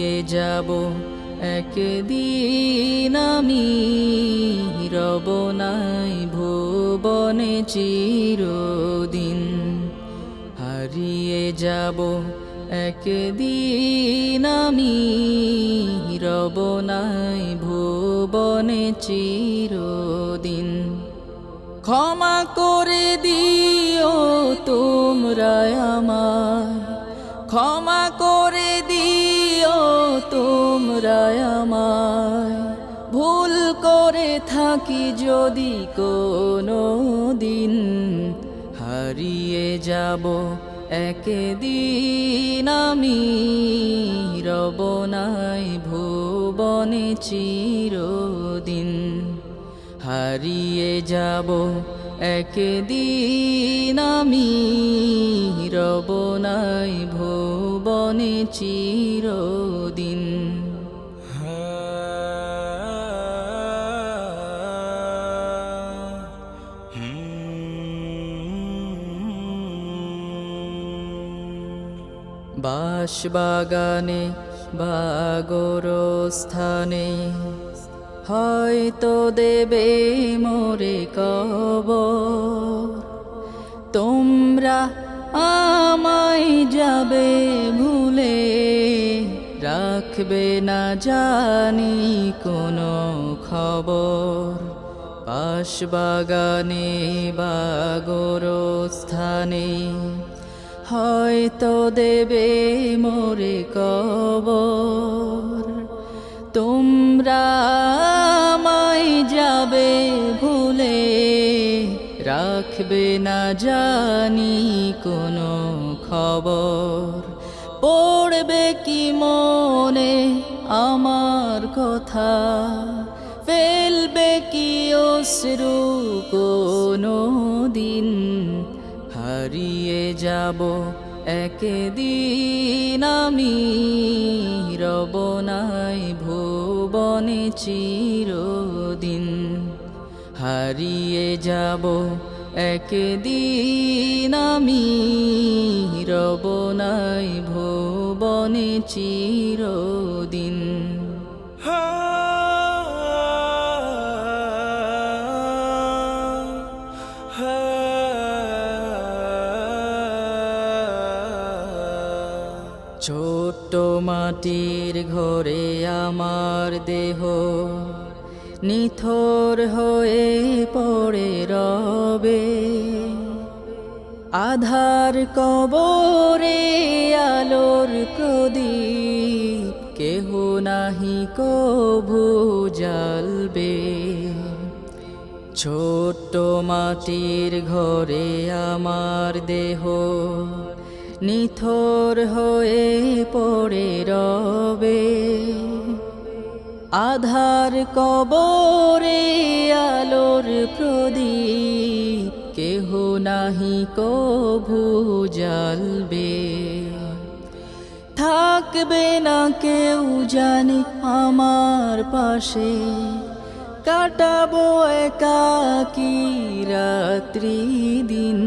হারিয়ে যাব একদিন আমি, রব নাই ভুবনে চিরদিন। হারিয়ে যাব একদিন আমি, রব নাই ভুবনে চিরদিন। ক্ষমা করে দিও তোমরা আমায়, ক্ষমা করে দিও তোমরা আমায়, ভুল করে থাকি যদি কোনো দিন। হারিয়ে যাব একদিন আমি, রব নাই ভুবনে চিরদিন। হারিয়ে যাব একদিন আমি, রব নাই ভুবনে চিরদিন। বাঁশবাগানে বা গোরস্থানে হয়তো দেবে মোরে কবর। তোমরা আমায় যাবে ভুলে, রাখবে না জানি কোনো খবর। বাঁশবাগানে বা গোরস্থানে হয়তো দেবে মোরে কবর। তোমরা আমায় যাবে ভুলে, রাখবে না জানি কোনো খবর। পড়বে কি মনে আমার কথা, ফেলবে কি অশ্রু কোনো দিন। হারিয়ে যাব একদিন আমি, রব নাই ভুবনে চিরদিন। হারিয়ে যাব একদিন আমি, রব নাই ভুবনে চিরদিন। ছোট্ট মাটির ঘরে আমার দেহ নিথর হয়ে পড়ে রবে। আধার কবরে আলোর প্রদীপ কেহ নাহি কভু জ্বালবে। ছোট্ট মাটির ঘরে আমার দেহ নিথর হয়ে পড়ে রবে। আধার কবরে আলোর প্রদীপ কেহ নাহি কভু জ্বালবে। থাকবে না কেউ জানি আমার পাশে, কাটাবো একাকী রাত্রি দিন।